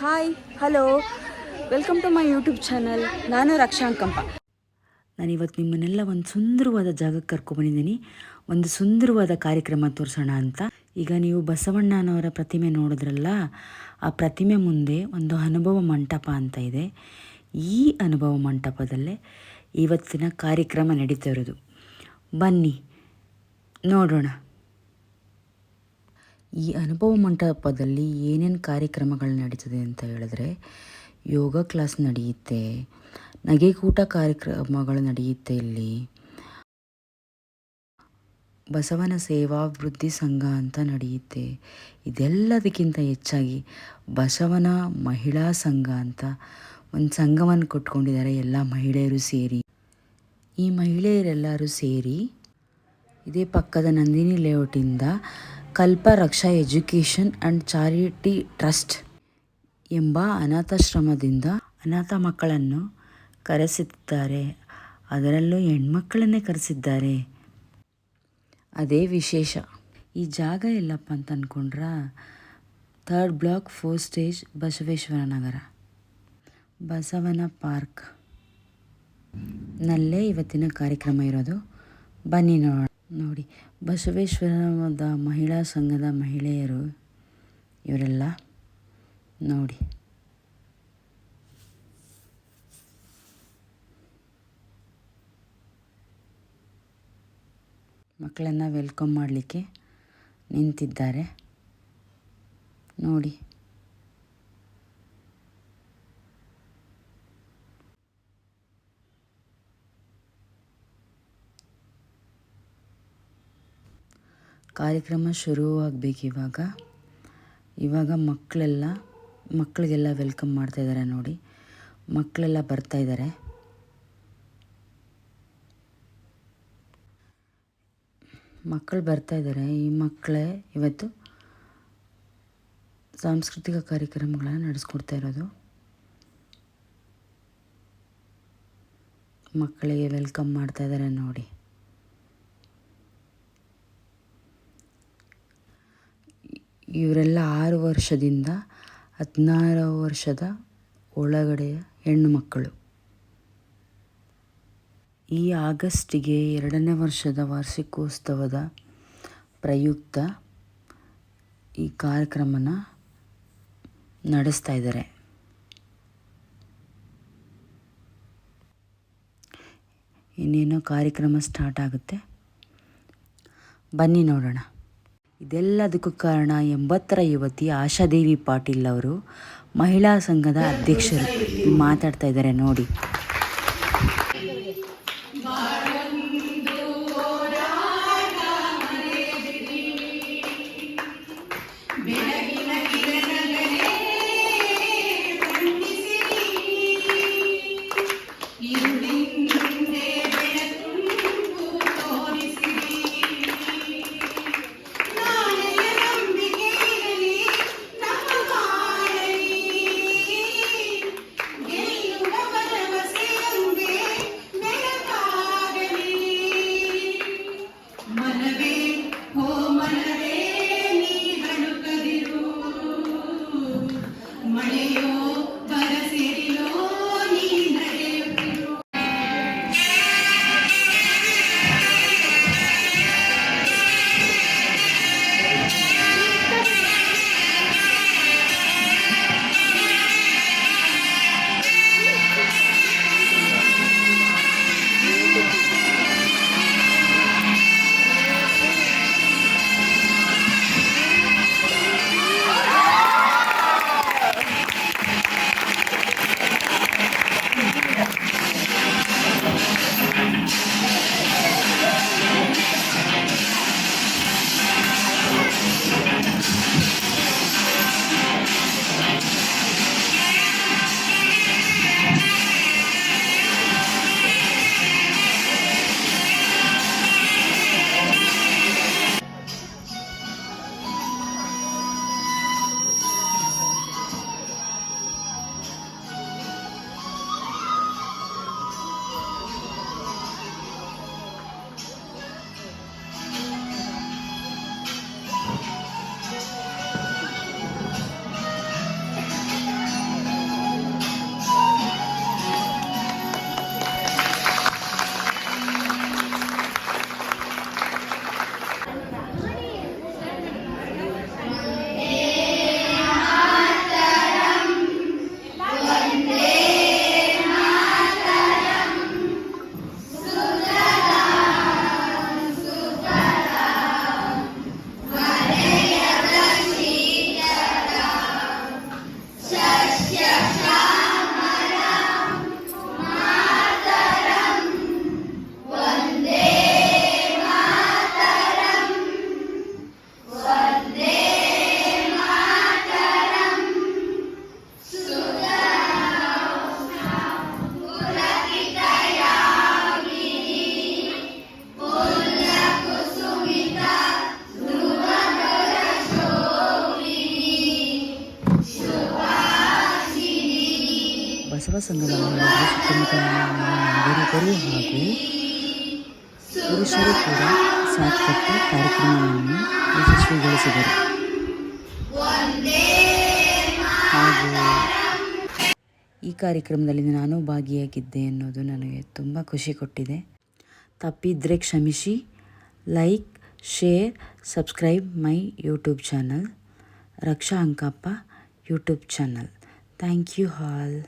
Hi, hello, welcome to my YouTube channel. ನಾನು ರಕ್ಷಾಂಕಂಪ. ನಾನಿವತ್ತು ನಿಮ್ಮನ್ನೆಲ್ಲ ಒಂದು ಸುಂದರವಾದ ಜಾಗಕ್ಕೆ ಕರ್ಕೊಬಂದಿದ್ದೀನಿ. ಒಂದು ಸುಂದರವಾದ ಕಾರ್ಯಕ್ರಮ ತೋರಿಸೋಣ ಅಂತ. ಈಗ ನೀವು ಬಸವಣ್ಣನವರ ಪ್ರತಿಮೆ ನೋಡಿದ್ರಲ್ಲ, ಆ ಪ್ರತಿಮೆ ಮುಂದೆ ಒಂದು ಅನುಭವ ಮಂಟಪ ಅಂತ ಇದೆ. ಈ ಅನುಭವ ಮಂಟಪದಲ್ಲೇ ಇವತ್ತಿನ ಕಾರ್ಯಕ್ರಮ ನಡೀತಾ ಇರೋದು. ಬನ್ನಿ ನೋಡೋಣ. ಈ ಅನುಭವ ಮಂಟಪದಲ್ಲಿ ಏನೇನು ಕಾರ್ಯಕ್ರಮಗಳು ನಡೀತದೆ ಅಂತ ಹೇಳಿದ್ರೆ, ಯೋಗ ಕ್ಲಾಸ್ ನಡೆಯುತ್ತೆ, ನಗೆಕೂಟ ಕಾರ್ಯಕ್ರಮಗಳು ನಡೆಯುತ್ತೆ. ಇಲ್ಲಿ ಬಸವನ ಸೇವಾಭಿವೃದ್ಧಿ ಸಂಘ ಅಂತ ನಡೆಯುತ್ತೆ. ಇದೆಲ್ಲದಕ್ಕಿಂತ ಹೆಚ್ಚಾಗಿ ಬಸವನ ಮಹಿಳಾ ಸಂಘ ಅಂತ ಒಂದು ಸಂಘವನ್ನು ಕೊಟ್ಕೊಂಡಿದ್ದಾರೆ ಎಲ್ಲ ಮಹಿಳೆಯರು ಸೇರಿ. ಈ ಮಹಿಳೆಯರೆಲ್ಲರೂ ಸೇರಿ ಇದೇ ಪಕ್ಕದ ನಂದಿನಿ ಲೇಔಟಿಂದ ಕಲ್ಪ ರಕ್ಷಾ ಎಜುಕೇಷನ್ ಆ್ಯಂಡ್ ಚಾರಿಟಿ ಟ್ರಸ್ಟ್ ಎಂಬ ಅನಾಥಾಶ್ರಮದಿಂದ ಅನಾಥ ಮಕ್ಕಳನ್ನು ಕರೆಸಿದ್ದಾರೆ. ಅದರಲ್ಲೂ ಹೆಣ್ಮಕ್ಕಳನ್ನೇ ಕರೆಸಿದ್ದಾರೆ. ಅದೇ ವಿಶೇಷ. ಈ ಜಾಗ ಎಲ್ಲಪ್ಪ ಅಂತ ಅಂದ್ಕೊಂಡ್ರ 3rd block 4th stage Basaveshwara Nagar ಬಸವನ ಪಾರ್ಕ್ ನಲ್ಲೇ ಇವತ್ತಿನ ಕಾರ್ಯಕ್ರಮ ಇರೋದು. ಬನ್ನಿ ನೋಡಿ. ಬಸವೇಶ್ವರದ ಮಹಿಳಾ ಸಂಘದ ಮಹಿಳೆಯರು ಇವರೆಲ್ಲ ನೋಡಿ. ಮಕ್ಕಳನ್ನು ವೆಲ್ಕಮ್ ಮಾಡಲಿಕ್ಕೆ ನಿಂತಿದ್ದಾರೆ ನೋಡಿ. ಕಾರ್ಯಕ್ರಮ ಶುರುವಾಗಬೇಕು ಇವಾಗ ಮಕ್ಕಳಿಗೆಲ್ಲ ವೆಲ್ಕಮ್ ಮಾಡ್ತಾಯಿದ್ದಾರೆ ನೋಡಿ. ಮಕ್ಕಳೆಲ್ಲ ಬರ್ತಾಯಿದ್ದಾರೆ. ಮಕ್ಕಳು ಬರ್ತಾಯಿದ್ದಾರೆ. ಈ ಮಕ್ಕಳೇ ಇವತ್ತು ಸಾಂಸ್ಕೃತಿಕ ಕಾರ್ಯಕ್ರಮಗಳನ್ನು ನಡೆಸ್ಕೊಡ್ತಾ ಇರೋದು. ಮಕ್ಕಳಿಗೆ ವೆಲ್ಕಮ್ ಮಾಡ್ತಾಯಿದ್ದಾರೆ ನೋಡಿ. ಇವರೆಲ್ಲ 6 ವರ್ಷದಿಂದ 16 ವರ್ಷದ ಒಳಗಡೆಯ ಹೆಣ್ಣು ಮಕ್ಕಳು. ಈ ಆಗಸ್ಟಿಗೆ 2ನೇ ವರ್ಷದ ವಾರ್ಷಿಕೋತ್ಸವದ ಪ್ರಯುಕ್ತ ಈ ಕಾರ್ಯಕ್ರಮನ ನಡೆಸ್ತಾ ಇದ್ದಾರೆ. ಇನ್ನೇನೋ ಕಾರ್ಯಕ್ರಮ ಸ್ಟಾರ್ಟ್ ಆಗುತ್ತೆ. ಬನ್ನಿ ನೋಡೋಣ. ಇದೆಲ್ಲದಕ್ಕೂ ಕಾರಣ 80ರ ಯುವತಿ ಆಶಾದೇವಿ ಪಾಟೀಲ್ ಅವರು, ಮಹಿಳಾ ಸಂಘದ ಅಧ್ಯಕ್ಷರು. ಮಾತಾಡ್ತಾ ಇದ್ದಾರೆ ನೋಡಿ. ಬಸವ ಸಂಘದ ಮಹಿಳೆಯರು ಸುತ್ತಮುತ್ತಲಿನ ನಾಗರಿಕರು ಹಾಗೂ ಪುರುಷರು ಕೂಡ ಸಾಥ್ ಕೊಟ್ಟು ಕಾರ್ಯಕ್ರಮವನ್ನು ಯಶಸ್ವಿಗೊಳಿಸಿದರು. ಹಾಗೂ ಈ ಕಾರ್ಯಕ್ರಮದಲ್ಲಿ ನಾನು ಭಾಗಿಯಾಗಿದ್ದೆ ಅನ್ನೋದು ನನಗೆ ತುಂಬ ಖುಷಿ ಕೊಟ್ಟಿದೆ. ತಪ್ಪಿದ್ರೆ ಕ್ಷಮಿಸಿ. Like, share, subscribe my YouTube channel, Raksha Ankappa YouTube channel. Thank you all.